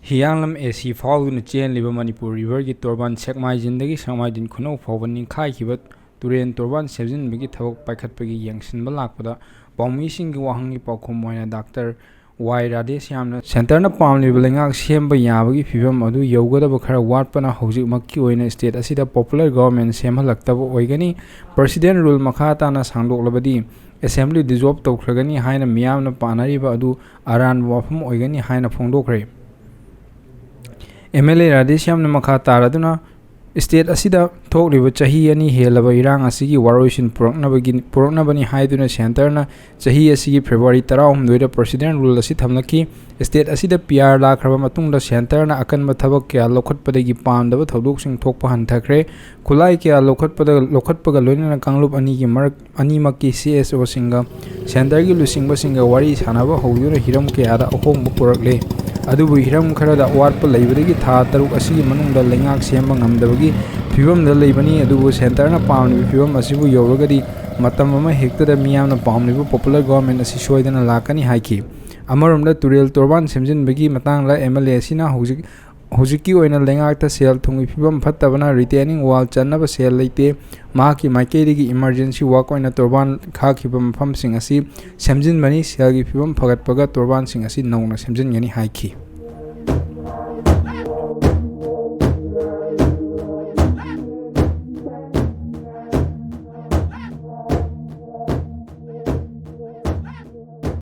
Hiyanlam AC Falun Chain Liba Manipur River Gi Turban Sekmai Jindagi Samaidin Kuno Fawani Kai Hibat Turen Turban Sevin Bigi Tavok Pakat Pagi Yangshin Balakpada Bomi Singi Wahangi Pokumoina Dr. MLA Radheshyam Center na pamliba leingak semba yabagi phibam adu yogadaba khara watpana hojik makki oina state asida popular government semhalaktaba oigani president rule makhata na sangdoklabadi assembly dissolve tawkhragani haina miyamna panariba adu aran wafam oigani haina phongdokre MLA Radheshyam na makha taraduna state asida thokliba chahi ani helaba irang asigi waroisin puraknabani haiduna center na chahi asigi February 13 da president rule asi thamlaki state asida PR lakraba matungda center na akanba thabak kya lokhatpadagi pamdaba thodok thokpa hanthakre khulai kya lokhatpaga loinana Kanglup ani gi marak ani makki CSO singa center gi lusingba singa wari sanaba howduna hiram kya da ahongba purakle adubu hiram kharada watpa leibadagi tha taruk asigi manungda leingak semba ngamdabagi phibam da leibani adubu center na pamni phibam asibu yoragadi matam ama hektada miyamna pamlibu popular government asi soidana lakani haiki amaromda turel turban semjinbagi matangla MLA sina hojiki oina leingakta sel thungi phibam phattabana retaining wall chanaba sel leite maki maikeidigi emergency work oina turban khakhiba mafam sing asi semjinbani selgi phibam phagatpaga turban sing asi nauna semjingani haiki